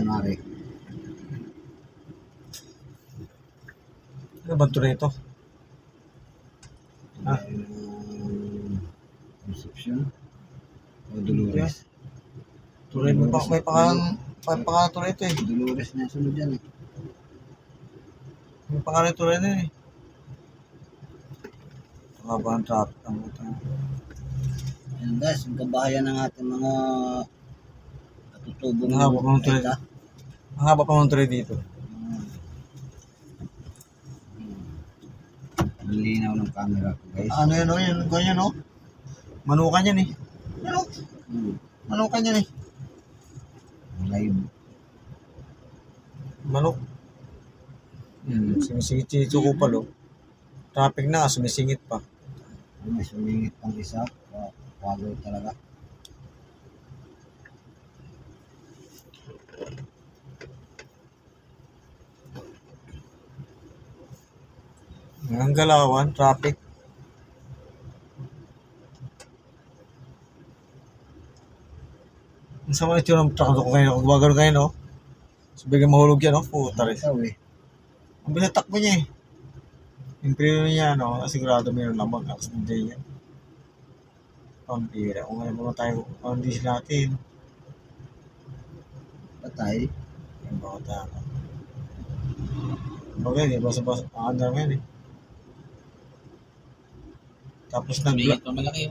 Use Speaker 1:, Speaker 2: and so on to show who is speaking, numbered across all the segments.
Speaker 1: kunwari.
Speaker 2: Ano ba ito rito? Ah.
Speaker 1: Concepcion o Dolores?
Speaker 2: Tuloy mo pa, may pangalan tuloy ito eh.
Speaker 1: Dolores na yung sunod yan eh.
Speaker 2: May pangalan tuloy na eh. Haba ang traffic ang utang.
Speaker 1: Ayan guys, yung kabahayan ng ating mga katutubong
Speaker 2: Ang haba pa ng tuloy. Ang haba pa ng tuloy dito.
Speaker 1: Ang linaw ng camera ko guys.
Speaker 2: Ano yan o? Yan, ganyan o. Manukan yan eh. Ano? Manukan yan eh.
Speaker 1: Live.
Speaker 2: Manok. Sumisingit si Chuko palo. Traffic na, sumisingit pa.
Speaker 1: May sumingit pang isa. Wagaw talaga.
Speaker 2: Ang galawan, traffic. Ang sama ito ng truck ko kayo. Kung gumagano kayo, no? So, bigyan mahulog yan, no? Puta rin.
Speaker 1: Ikaw eh.
Speaker 2: Ang binatakbo niya eh. Yung preno niya, no? Sigurado mayroon lamang. Accident day yan. Pampira. Kung ano naman tayo, ang diesel natin.
Speaker 1: Patay.
Speaker 2: Yung baka tayo. Bagay, di ba? Ang ano naman eh. Tapos
Speaker 3: Tumingit pa malaki.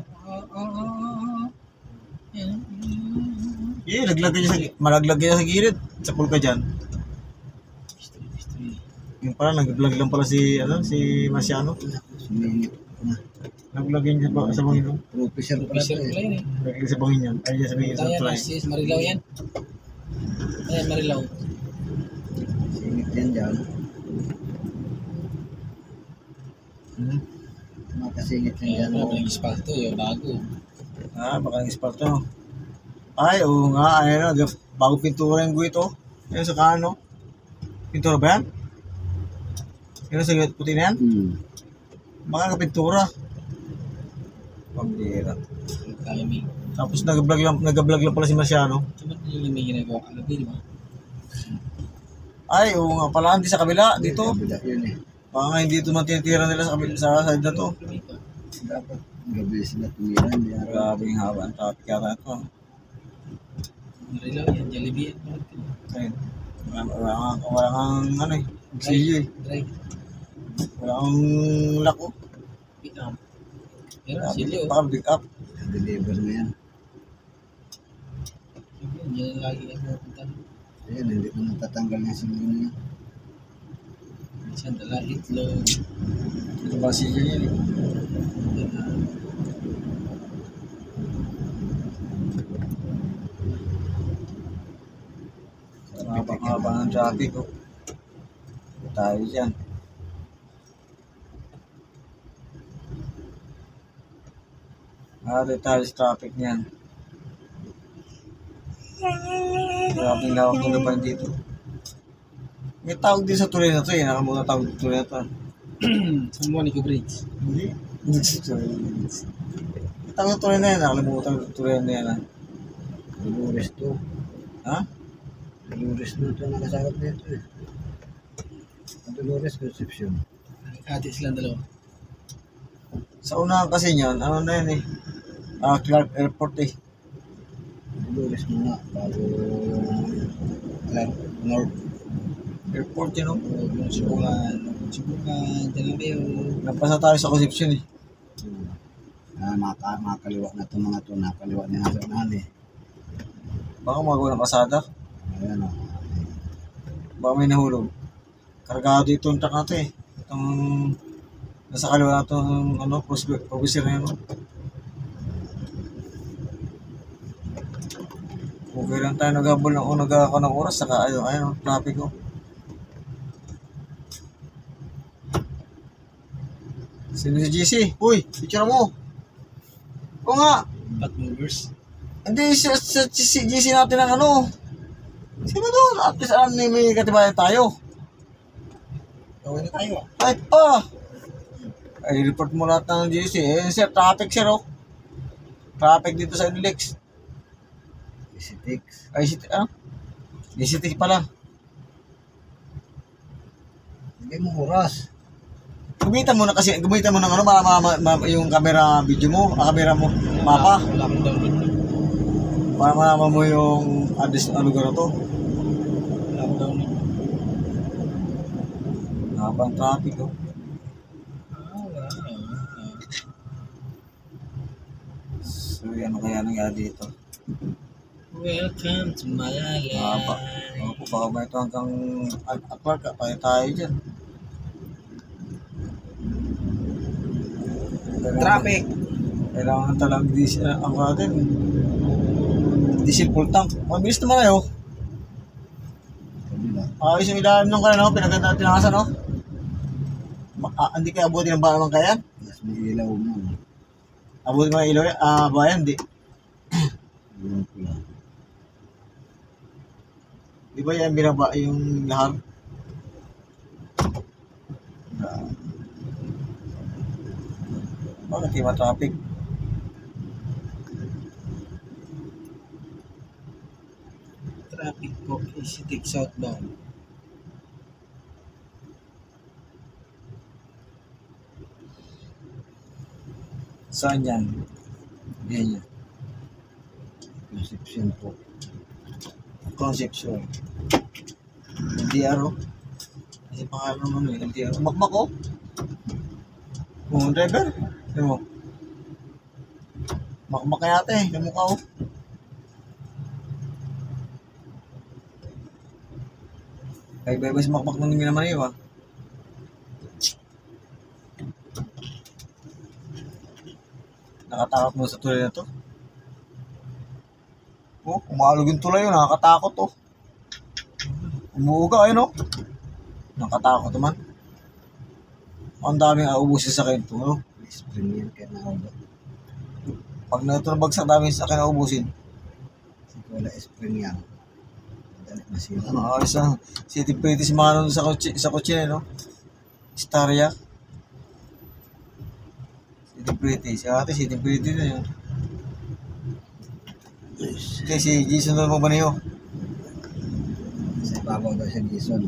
Speaker 2: malaglag niya sa gilid. Sa pulka dyan.
Speaker 3: History.
Speaker 2: Yung pala, nag-vlog lang pala si Marciano.
Speaker 1: Sumingit na.
Speaker 2: Nag-vlog yun sa bangin, no?
Speaker 1: Professor pala
Speaker 3: Official
Speaker 1: ito
Speaker 3: pala
Speaker 1: eh.
Speaker 3: yun eh.
Speaker 2: Nag-vlog sa bangin yan. Ay, sa bangin sa
Speaker 3: Ayan,
Speaker 2: try.
Speaker 3: sis, Marilaw yan. Ayan, Marilaw.
Speaker 1: Singit yan dyan. Makasingit yan
Speaker 3: Ayan,
Speaker 1: dyan.
Speaker 3: may espalto yun, bago.
Speaker 2: Baka nag-esparto. Ay, oo nga. Ayun na, bago pintura yung guhit, oh. Ayun sa kano. Pintura ba yan? Yun sa puti na yan? Baka nakapintura. Pambira.
Speaker 3: Timing.
Speaker 2: Tapos nag-vlog lang pala si Marciano.
Speaker 3: Ito ba yung may ginagawa kagabi, di ba?
Speaker 2: Ay, oo nga pala, hindi sa kabila, dito.
Speaker 1: Kabila yun eh.
Speaker 2: Baka nga hindi ito matitira nila sa kabila, sa side na to.
Speaker 1: Dapat gabi sila tumira. Hindi araw.
Speaker 2: Grabe yung haba ang traffic yata ito.
Speaker 3: Marilaw yan, Jollibee yan.
Speaker 2: Ayun. Wala kang ano eh. Silyo eh.
Speaker 3: Drive.
Speaker 2: Wala kang lako.
Speaker 3: Pick up. Pero silyo.
Speaker 2: Baka pick up.
Speaker 1: Deliver na yan.
Speaker 3: Yan ang lagi ang pupunta.
Speaker 1: Ayan, hindi ko natatanggal yung silyo na yan.
Speaker 3: Minsan dala, itlog.
Speaker 2: Ito ba silyo yan eh. Haba ng traffic oh. Tayo dyan. Tayo sa traffic niyan. Maraming lawak ng lupa dito. May tawag din sa tuloy na to eh. Nakalimutan tawag sa tuloy na to.
Speaker 3: Sa Monaco Bridge.
Speaker 2: Hindi. Hindi sa tuloy. May tawag sa tuloy na yan. Nakalimutan sa tuloy na yan.
Speaker 1: Dolores to.
Speaker 2: Ha?
Speaker 1: Dolores na ito nakasakot nito eh. Dolores Concepcion.
Speaker 3: Ate silang dalawa.
Speaker 2: Sa unahan kasi niyan, ano na yan eh. Clark Airport eh.
Speaker 1: Dolores muna bago North.
Speaker 2: Airport yun oh.
Speaker 3: Subukan. Diyan lang kayo.
Speaker 2: Napasa tayo sa Concepcion eh.
Speaker 1: Makakaliwa na itong mga ito. Nakaliwa na nasa unahan eh.
Speaker 2: Baka magawa ng kasada.
Speaker 1: Ayan o.
Speaker 2: Baka may nahulog. Kargado itong truck natin eh. Itong nasa kaliwa na itong ano, provisor na yun. Oh. Okay lang tayo nag-abol ng oras. Saka ayun, traffic ko. Sino si GC? Uy, picture mo. Oo nga.
Speaker 3: Bat movers.
Speaker 2: Hindi, si GC natin ang ano. Sino doon? At least may katibayan tayo.
Speaker 3: Gawin na tayo.
Speaker 2: Ay pa! Ay, report mo lahat ng GC. Eh, sir, traffic sir, oh. Traffic dito sa Inlex.
Speaker 1: Isitix.
Speaker 2: Ay, Isitik pala.
Speaker 1: Hindi mo oras.
Speaker 2: Gamitan mo na kasi, gamitan mo ng ano, yung camera video mo, camera mo, mapa.
Speaker 3: Wala akong download na.
Speaker 2: Para malaman mo yung address ng lugar na to.
Speaker 3: Wala akong download.
Speaker 2: Habang traffic, oh.
Speaker 3: Wow.
Speaker 2: So, ano kaya nangyari dito?
Speaker 3: Welcome to my
Speaker 2: Haba.
Speaker 3: life.
Speaker 2: Ako, baka ba ito hanggang Aklar ka, tayo dyan.
Speaker 3: Traffic.
Speaker 2: Kailangan talagang diesel, ang atin. Diesel full tank. Mabilis naman kayo.
Speaker 1: Kabila.
Speaker 2: Ayos yung ilalim ng kanano, pinaganda at tinakasan, no? Hindi kaya abutin ng bayan kaya?
Speaker 1: Mas may ilaw mo.
Speaker 2: Abutin mga ilaw, bayan, di.
Speaker 1: Yung pula.
Speaker 2: Di ba yan binaba yung lahar? Bakit di ma-traffic?
Speaker 3: Traffic po. Isitik southbound.
Speaker 2: Saan yan? Yan yan.
Speaker 1: Conception po.
Speaker 2: Conception. LDR, oh. Kasi pangalan naman yun, LDR. Makmak, oh. Driver. Ano mo? Makmak kaya ate, yung mukha, oh. Kaya iba-iba si makmak nung naman yun, ah. Nakatakot mo sa tulay na to. Oh, umalog yung tulay yun, nakakatakot, oh. Umuuga, ayun, oh. Nakatakot naman. Ang daming aubusin sa akin to, no?
Speaker 1: Spring yan kaya nakaubo.
Speaker 2: Pag naturbagsak daming sa akin aubusin.
Speaker 1: Kasi wala spring yan. Madali masira.
Speaker 2: Ayos na. City Pretty si mga nun sa kotse, no? Staria. City Pretty. Si ate, City Pretty na yun. Hindi, si Jason doon mo ba niyo?
Speaker 1: Sa ibabaw daw si Jason.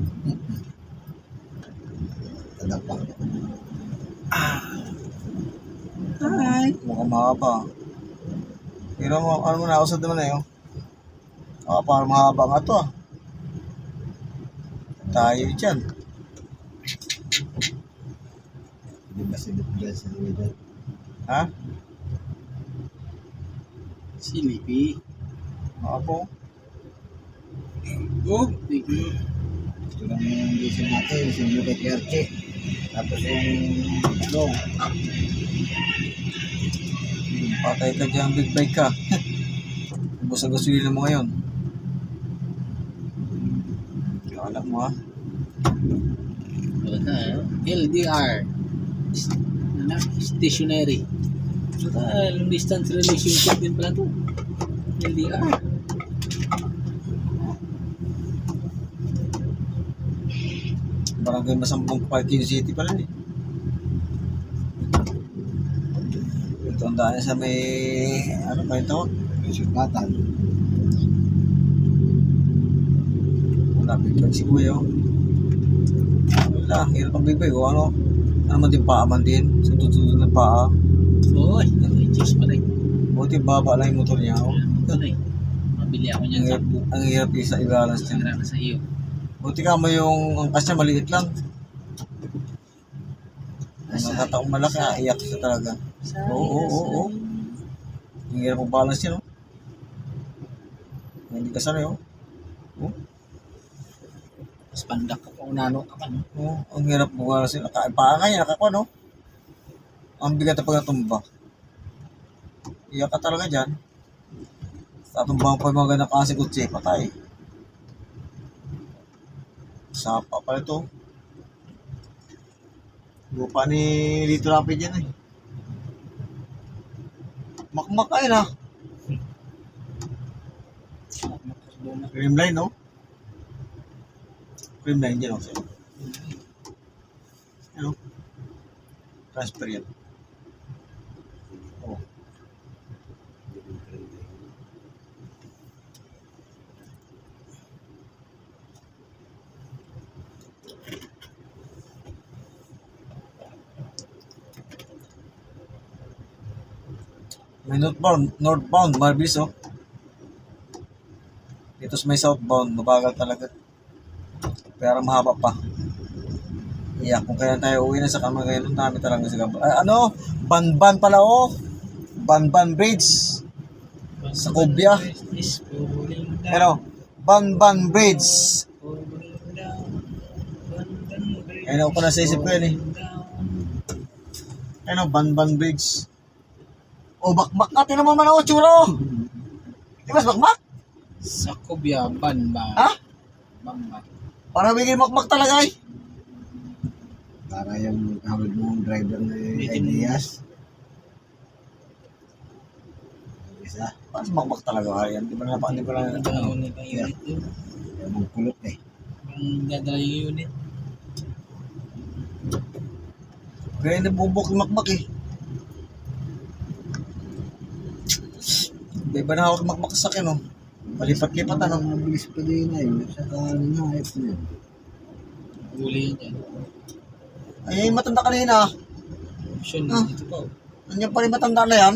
Speaker 1: Tadapa.
Speaker 3: Hi.
Speaker 2: Mukhang mahaba. Pero mo, ano mo na, usad naman na yun. Parang mahaba nga to, ah. Tayo dyan.
Speaker 1: Hindi ba silip dyan sa middle?
Speaker 2: Ha?
Speaker 3: Silipi.
Speaker 2: Ako.
Speaker 3: Oh, thank you.
Speaker 1: Ito lang yung Jason natin, yung Sinyo Kerche. Tapos yung ano,
Speaker 2: Patay ka dyan, big bike ka. Ubus ang gasolina mo ngayon. Alam mo, ha?
Speaker 3: Wala. LDR. Ano? Stationary. Long distance relationship din pala to. LDR.
Speaker 2: Barangay Masambong Parking City pala, eh. Ito ang daan sa may, ano ba yung tawag?
Speaker 1: yung sukatan.
Speaker 2: Wala, big bike si Kuya, oh. Wala, hirap ang big bike, oh. Ano man din paa man din. Sa tutulog ng paa.
Speaker 3: Oy, cheese pa rin.
Speaker 2: Buti baba lang yung motor niya, oh.
Speaker 3: Mabili ako
Speaker 2: Ang
Speaker 3: niyan sa
Speaker 2: hirap, ang hirap isa i-balance niya.
Speaker 3: Sira na sa iyo.
Speaker 2: Buti ka mo yung angkas niya maliit lang. Ang nakataong malaki, iyak siya talaga. Oo. Ang hirap ang balance niya, no? Hindi ka sanay, oh. Oh,
Speaker 3: Spandak ka pa, unano ka pa, no?
Speaker 2: oh, ang hirap ang balance niya. Paa nga niya, nakakuha, no? Ang bigat na pag natumba. Iyak ka talaga dyan. Tatumbahan pa yung mga ganang kasi kutsi, patay. Sapa pala ito. Lupa ni Lito Rapid yan, eh. Makmak ka yun, ha? Creamline, no? Creamline dyan, oh. Ano? Transfer yan. Oh. May northbound, mabilis oh. Dito sa may southbound, mabagal talaga. Pero mahaba pa. Yeah, kung kaya tayo uwi na sa Camagayan, dami talaga sa Camagayan. Ay, ano? Banban pala oh. Banban Bridge. Sa Cobia.
Speaker 3: Is falling down.
Speaker 2: Ano? Banban Bridge.
Speaker 3: Falling down. Banban bridge.
Speaker 2: Ayun ako pa nasa isip ko yun eh.
Speaker 3: Falling down.
Speaker 2: Ano? Banban Bridge. Oh, bakbak natin naman man ako, churo. Di ba bakbak?
Speaker 3: Sa Cobia, Banban.
Speaker 2: Ha?
Speaker 3: Banban.
Speaker 2: Para bigay makmak talaga eh.
Speaker 1: Para yung hawid mong driver na
Speaker 3: Bitin mo.
Speaker 1: Elias. Isa.
Speaker 2: Para makmak talaga yan. Di ba na
Speaker 3: Ang
Speaker 2: ano?
Speaker 3: unit ang unit yun.
Speaker 1: Yung kulot eh.
Speaker 3: Ang dadala yung unit.
Speaker 2: Kaya hindi bubok yung makmak eh. Di ba na ako makmak sa akin oh. Palipat-lipat ano.
Speaker 1: Mabilis pa din na yun. Saka ano na, ayos na yun.
Speaker 3: Huli yun yan.
Speaker 2: Ay, matanda kanina.
Speaker 3: Option
Speaker 2: Ah.
Speaker 3: dito pa.
Speaker 2: Nandiyan pa rin matanda na yan.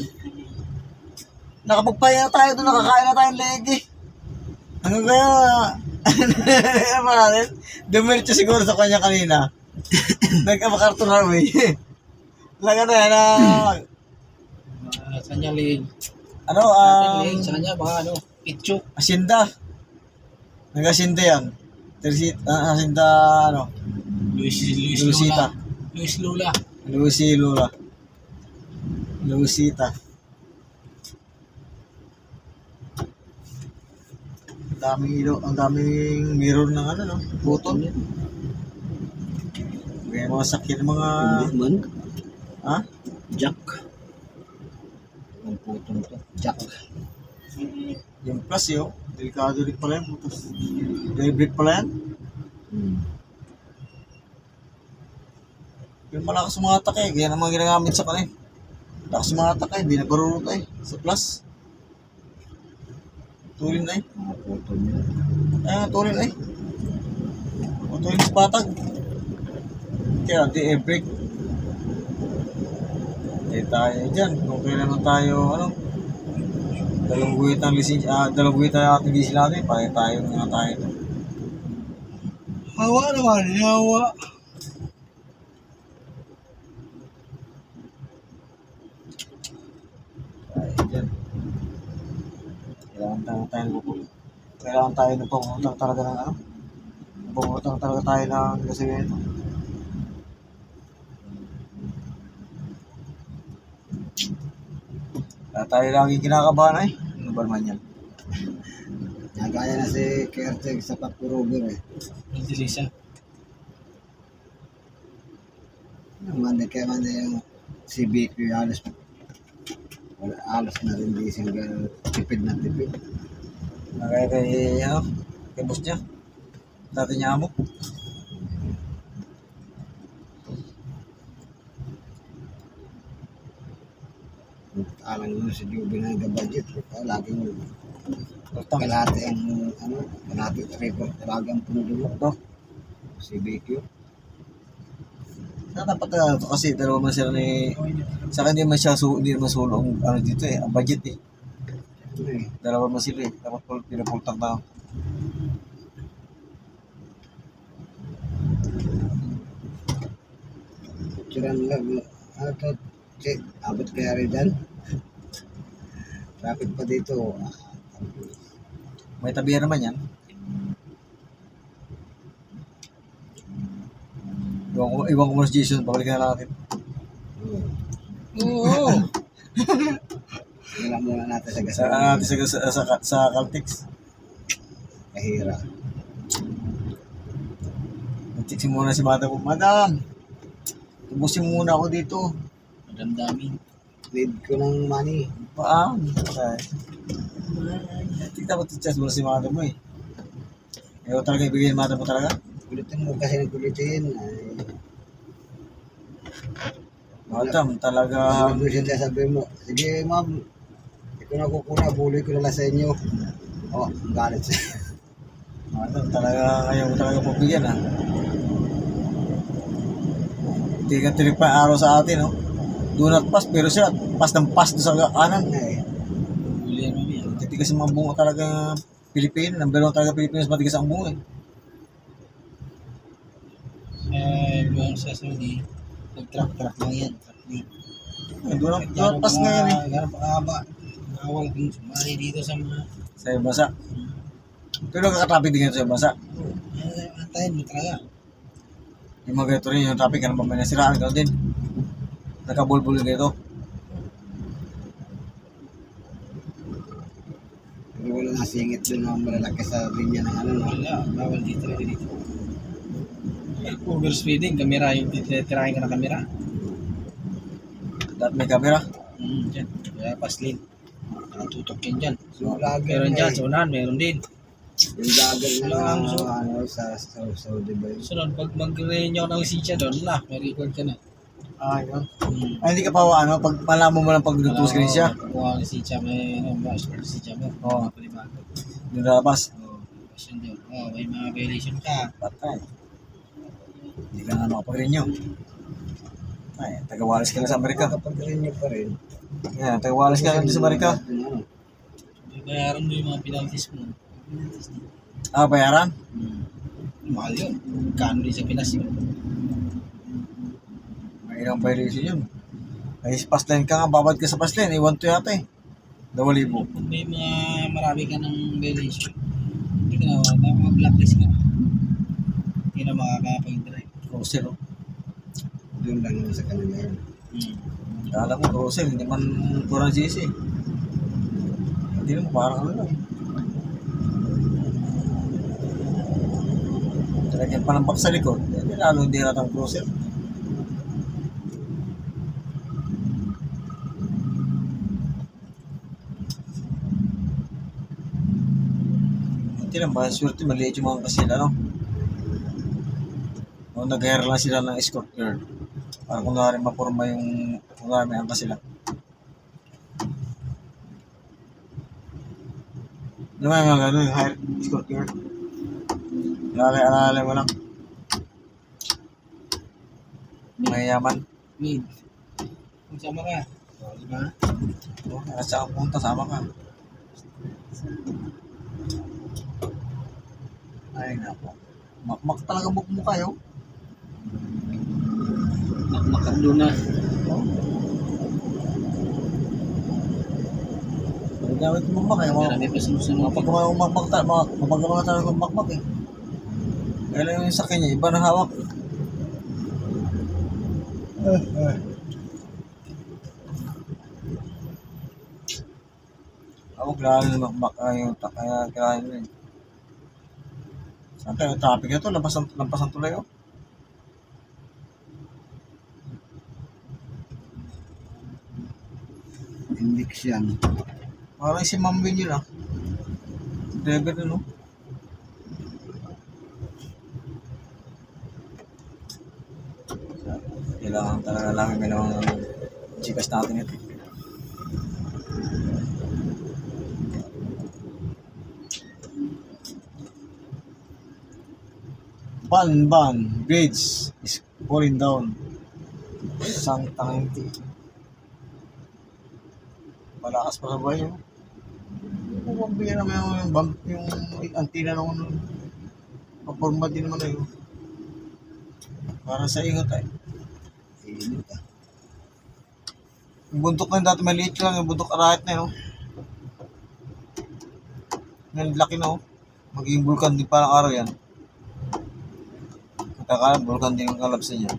Speaker 2: Nakapagpahinga tayo doon, nakakain na tayong legi. Hanggang kaya, ano ba natin? Dumiretso siguro sa kanya kanina. Nagkamakarton Harvey. Lang ano yan,
Speaker 3: Sa kanya leeg.
Speaker 2: ano,
Speaker 3: Leeg, sa kanya baka ano, itchuk.
Speaker 2: asinda. Nag-asinda yan. Asinda, ano, Luisita.
Speaker 3: Luis Lula.
Speaker 2: Luisita. Ang daming ilaw, ang daming mirror ng ano, no? Button. May mga sakit mga...
Speaker 1: Man,
Speaker 2: Ha?
Speaker 1: Jack. Ang putong to. Jack.
Speaker 2: Yung plus yun. Delikado rin pala yan. Putos. Daybreak pala yan. Yung malakas sumatak eh. Kaya naman ginagamit sa kanil. Lakas sumatak eh. Hindi na barurot eh. Sa plus. Tulin eh.
Speaker 1: Mga putong yun.
Speaker 2: Ay, tulin eh. Tulin sa patag. Kaya di break. Kaya tayo dyan. Kung kailan naman tayo, ano, dalawang guhit ang lisensya, dalawang guhit ang ating lisensya natin. Kaya tayo nga tayo. Hawa naman, hawa. Tayo dyan. Kailangan tayo ng pangutang talaga ng ano. Pangutang talaga tayo ng gasolina. Kaya tayo lagi kinakabahan ay. Ano ba naman yan?
Speaker 1: Nagaya na si Kerteg sa Pakuruber eh.
Speaker 3: Intilisa.
Speaker 1: Manda kaya man yung CBQ halos wala halos na rin di single tipid na tipid.
Speaker 2: Kaya kay, ano, kay boss niya. Dati niya amo.
Speaker 1: Alang mo si Juby na nag-budget. Laging
Speaker 2: Utang.
Speaker 1: kalahati ang ano, kalahati record talagang puno
Speaker 2: Ito.
Speaker 1: CBQ.
Speaker 2: Dapat ito kasi dalawa man sila ni... Sa akin hindi man siya hindi naman solo ang ano dito eh. Ang budget eh.
Speaker 1: Ano eh.
Speaker 2: Dalawa man sila eh. Dapat pinapultang tao.
Speaker 1: Suran lang. Ano to? Abot kaya rin dyan. Traffic pa dito.
Speaker 2: May tabihan naman yan. Iwan ko muna si Jason. Pabalikan na natin.
Speaker 3: Oo.
Speaker 1: Wala muna natin sa
Speaker 2: Sa,
Speaker 1: gasolina.
Speaker 2: natin sa Caltex.
Speaker 1: Kahira.
Speaker 2: Nagtixin muna si Madam. Madam! Tubusin muna ako dito.
Speaker 3: Madamdamin.
Speaker 1: Need ko ng money.
Speaker 2: Paan? Okay. Tignan mo titsas muna si Madam mo eh. Ayaw talaga ibigay ni Madam mo talaga?
Speaker 1: Kulitin mo kasi ng kulitin. Ay,
Speaker 2: Madam, talaga...
Speaker 1: ano siya sabi mo? Sige ma'am, hindi ko na kukuna, buloy ko na lang sa inyo. Oh, galit siya.
Speaker 2: Madam, talaga ayaw mo talaga pabigyan ah. Hindi ka tinig pa araw sa atin, no? Do not pass, pero siya, pass ng pass doon sa kanan.
Speaker 1: Eh,
Speaker 3: Huli yan mami.
Speaker 2: Titigas yung mga bunga talaga Pilipino. Number 1 talaga Pilipinas, matigas ang bunga.
Speaker 3: Yung sa Saudi, nag-truck lang yan.
Speaker 2: Do not pass nga yan eh.
Speaker 3: Gano'n pa kahaba. Awal kung sumali dito sa mga...
Speaker 2: Sa ibang bansa. Pero nagka-traffic din ito sa ibang bansa.
Speaker 3: Antayin mo talaga.
Speaker 2: Yung mga ganito rin, yung traffic, ano pa may nasiraan, gano'n din. Nakabulbul ganito.
Speaker 1: pero wala nga singit doon na malalaki sa linya ng ano, no?
Speaker 3: Wala, bawal dito rin dito. Overspeeding, kamera yung titirahin ka ng kamera.
Speaker 2: Dapat may camera.
Speaker 3: Dyan. Kaya paslin. Nakatutok yan dyan.
Speaker 1: So, vlogger
Speaker 3: Meron
Speaker 1: na
Speaker 3: dyan,
Speaker 1: eh.
Speaker 3: sa unahan, meron din.
Speaker 1: Yung vlogger na
Speaker 3: Wala kang
Speaker 1: ano, sa Saudi ba yun?
Speaker 3: Sunod, pag mag-renew ng lisensya doon, may record ka na.
Speaker 2: Yun. Ay, hindi ka pa ano, pag malaman mo lang pag nagtutos ka rin siya.
Speaker 3: Kung lisensya, may expert lisensya mo.
Speaker 2: Oo.
Speaker 3: Palibago.
Speaker 2: Yung lalabas.
Speaker 3: Question doon. May mga violation ka.
Speaker 2: Patay. Hindi ka nga makapag-renew. Ay, taga-walis ka na sa Amerika.
Speaker 1: Kapag rin pa rin.
Speaker 2: Yan, taga-walis ka na sa Amerika.
Speaker 1: Ano,
Speaker 3: Bayaran mo yung mga penalties mo.
Speaker 2: Bayaran?
Speaker 3: Mahal yun. Kano din sa Pinas yun.
Speaker 2: May ilang violation yun. Ay, pass line ka nga, babad ka sa pass line. Iwan to yata eh. 2,000.
Speaker 3: Kung may mga marami ka ng violation, hindi ka na mag-blacklist ka na. Hindi na makakapag-drive.
Speaker 2: Cruiser, oh.
Speaker 1: doon lang naman sa kanila yun.
Speaker 2: Kala ko cruiser, hindi man kurang GC. Hindi naman, parang ano lang. Talagyan pa ng box sa likod. Hindi lalo hindi ratang cruiser. Hindi lang ba, swerte maliit yung mga kasila, no? O nag-hire lang sila ng escort girl. Para kunwari mapurma yung kunwari may angka sila. Ano ba yung mga gano'n, yung hire escort girl? Alalay mo lang. Mayayaman.
Speaker 3: Mid. Kung sama ka. Diba?
Speaker 2: At saka punta, sama ka. Ay, napo. Makmak talaga mukha yun.
Speaker 3: Makmak doon na.
Speaker 2: Pag gamit mo makmak eh.
Speaker 3: Marami pa sinusunod.
Speaker 2: Kapag umakmak talaga ng makmak eh. Kaya lang yung sakin niya, iba na hawak. Ako grabe na makmak yung kaya yun eh. Saan tayo traffic ito? Lampas ang tulay oh.
Speaker 1: Index yan.
Speaker 2: Parang si Ma'am Win yun ah. Driver yun oh. Kailangan talaga lang may namang chikas natin ito. Ban bridge is falling down. Sangtang hindi. Malakas pa sa bahay yun. Kung magbigyan naman yung antina naman paporma din naman na yun. Para sa ingot ay.
Speaker 1: Init ah.
Speaker 2: Yung buntok na yun dati maliit lang, yung buntok arahit na yun. Ngayon laki na oh. Magiging vulkan din parang araw yan. Kakalan, vulkan din yung kalapsin niya.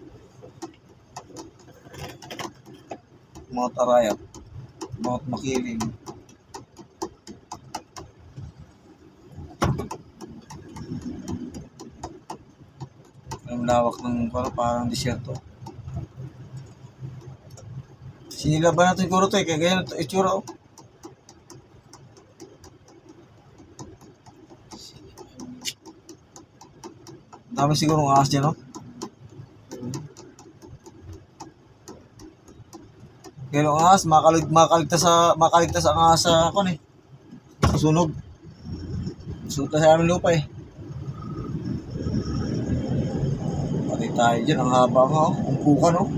Speaker 2: Mount Arayat. Mount Makiling. Ang lawak ng parang disyerto. Sinilaban natin siguro ito eh, kaya ganyan ito itsura oh. Dami siguro ng ahas dyan oh. Kaya ang ahas, makaligtas ang ahas sa ako eh. Susunog. Susunog na sa aming lupa eh. Pati tayo dyan, ang haba nga oh. Ang kukan oh.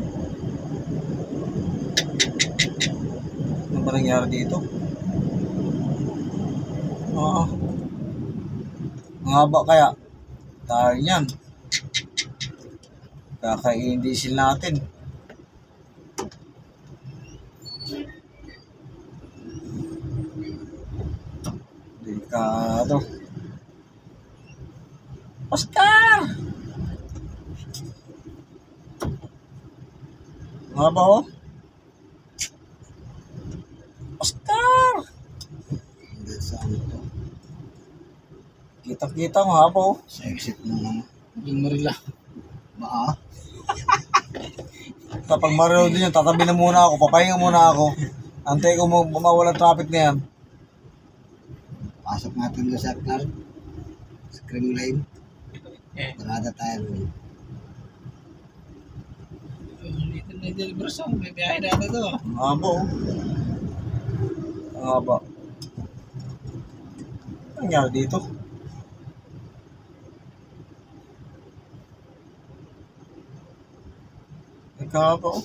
Speaker 2: ba nangyari dito? Oo. Ang haba kaya. Dahil yan. Kakainin diesel natin. Delikado. Oscar! Ang haba oh. Oscar!
Speaker 1: Hanggang sa ano to.
Speaker 2: Kita-kita ang haba oh.
Speaker 1: Sa exit ng ano.
Speaker 3: Yung Marila.
Speaker 1: Baa.
Speaker 2: Kapag marinig din yan, tatabi na muna ako, papahinga muna ako. Antay ko mawala traffic na yan.
Speaker 1: Pasok natin doon sa Clark. Sa cream line. Parada tayo rin.
Speaker 3: Dito na Del Brosong. May biyahe natin to.
Speaker 2: Ang haba oh. Ang haba. Ano nangyari dito? Nagkahaba oh.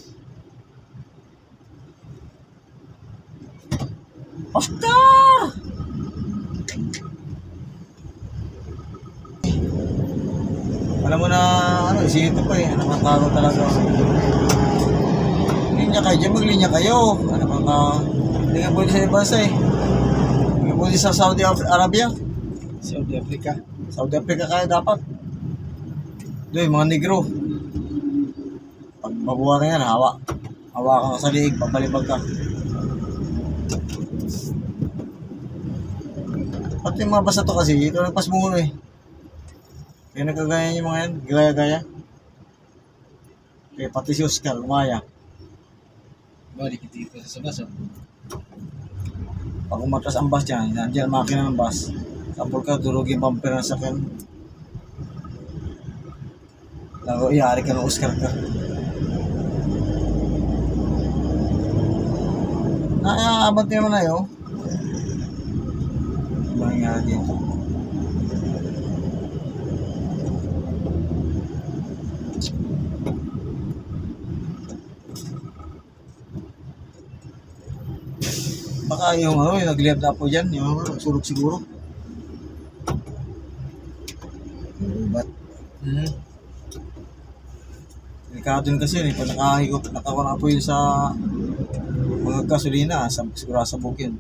Speaker 2: Oscar! Alam mo na, ano, isingit ko pa eh. Nakakago talaga. Linya kayo dyan, maglinya kayo. Ano ka ka, hindi ka pwede sa ibang eh. Hindi ka pwede sa Saudi Arabia.
Speaker 3: Saudi Africa.
Speaker 2: Saudi Africa kaya dapat. Doon, mga negro. Pag mabuha ka yan, hawa ka sa liig, pabalibag ka. Pati yung mga basta to kasi, ito nagpasmungo eh. Kaya nagkagaya yung mga yan, gaya-gaya. Kaya pati si Oscar, umaya.
Speaker 3: Balik dito sa baso.
Speaker 2: Pag umatras ang bus dyan, nandiyan ang makina ng bus. Sapol ka, durugin bumper ng sakyan. Lago, iyari ka ng Oscar ka. Naaabot naman na yun. Ano nangyari dito? Baka yung ano, yung nag-live na po dyan, yung ano, nagsulog siguro.
Speaker 1: Ubat.
Speaker 2: Delikado din kasi, pag nakahigop, nakakuha po yun sa mga gasolina, siguro sa bukid.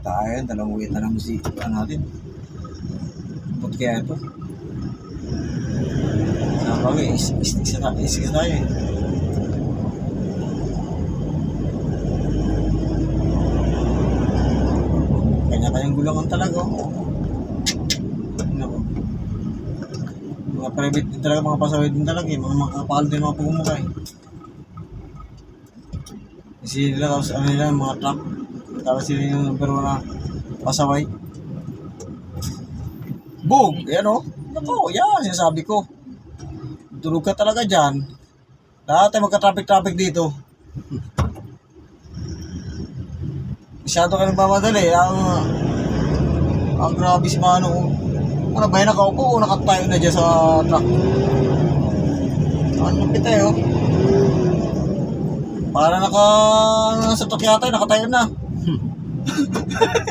Speaker 2: Tayo, dalawang uwit na lang musika natin. Ba't kaya ito? Sa bagay, isa tayo eh. Kanya-kanyang gulangan talaga. Ano? Mga private din talaga, mga pasaway din talaga eh. Mga kapal din mga pagmumukha eh. Kasi nila, tapos ano nila, mga truck. Tapos sila yung number 1 na pasaway. Boom! Yan o. Naku, yan, sinasabi ko. Tulog ka talaga dyan. Lahat ay magka-traffic dito. Masyado ka nagmamadali. Ang grabe si Mano. Ano ba yun, nakaupo o nakatayo na dyan sa truck? Ang lupit eh o. Para nasa truck yata, nakatayo na.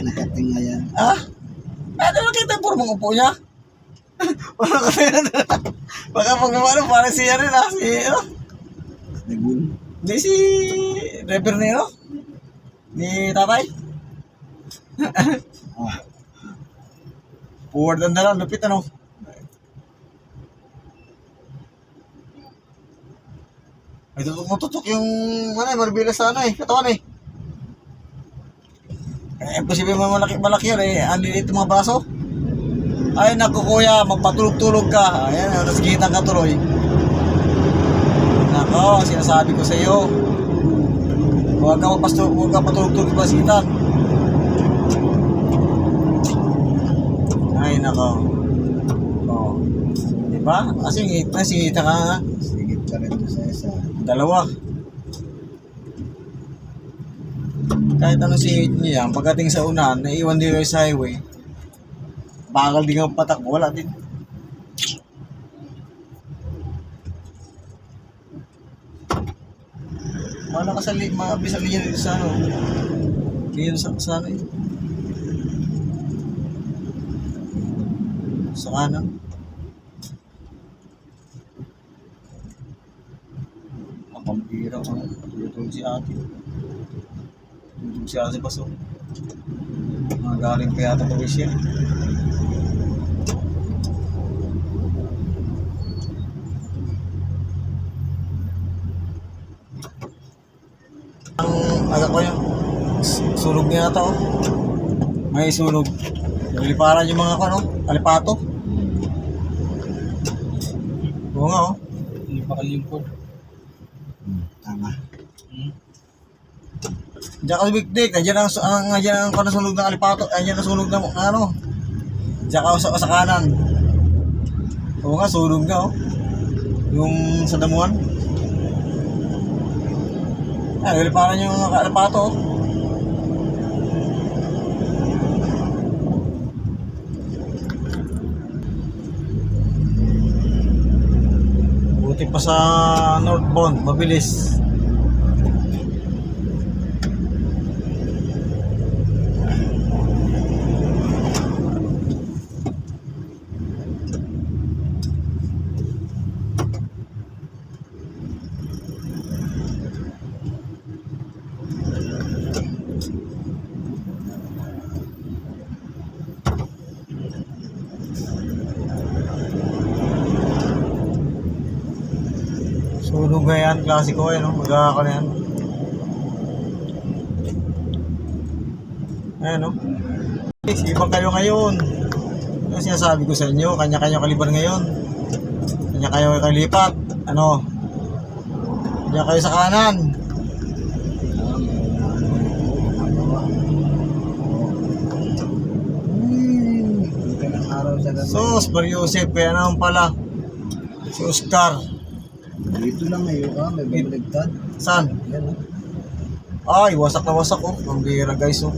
Speaker 1: Nakatinga yan.
Speaker 2: Ah? Ano nakita yung puro upo niya? Wala kasi na. Baka pag ano, parang siya rin ah. Si, ano?
Speaker 1: Nagul.
Speaker 2: Hindi si driver ni, ano? Ni tatay.
Speaker 1: Ah.
Speaker 2: Forward ang dalang, lupit ano? Ay, tutok yung, ano, marbilas sa ano eh, katawan eh. Posible mo malaki yun eh. Ang lilit yung mga braso. Ay naku kuya, magpatulog-tulog ka. Ayan, nasigitan ka tuloy. Nako, sinasabi ko sa iyo. Huwag ka patulog-tulog pa sigitan. Ay nako. Oh. Diba? Singitan ka nga.
Speaker 1: Sigit ka rin doon sa isa.
Speaker 2: Dalawa. Kahit anong singit niya yan, pagdating sa unahan, naiwan din sa highway, bakal din ang patakbo, wala din. Malakas ang mabis ang linya dito sa ano. Linya sa ano eh. Sa kanan. Ang pampira ko. Tutulog si ate. Tutulog si ate Paso. Galing pa yata pag siya. Ang aga ko yun. Sunog niya ata oh. May sunog. Naliparan yung mga ano, alipato. Oo nga oh.
Speaker 3: Hindi pa kalingkod.
Speaker 1: Tama.
Speaker 2: Diyan ka bigdik, nandiyan ang kanasunog ng alipato, nandiyan ang sunog ng ano. Diyan ka sa kanan. Oo nga, sunog nga oh. Yung sa damuhan. Ay, naliparan yung alipato oh. Buti pa sa northbound, mabilis. Sunog nga yan, klasiko yan, no? Mag-aaka na yan. Ayan, no? Ibang kayo ngayon. Ano sinasabi ko sa inyo, kanya-kanya kaliban ngayon. Kanya-kanya kalipat. Ano? Kanya kayo sa kanan.
Speaker 1: Ito ng araw sa gabi.
Speaker 2: Sos, Mariusep, kaya naman pala. Si Oscar.
Speaker 1: Dito lang ngayon ka, may bumalik.
Speaker 2: Saan?
Speaker 1: Yan, oh.
Speaker 2: Ay, wasak na wasak, oh. Ang bira, guys, oh.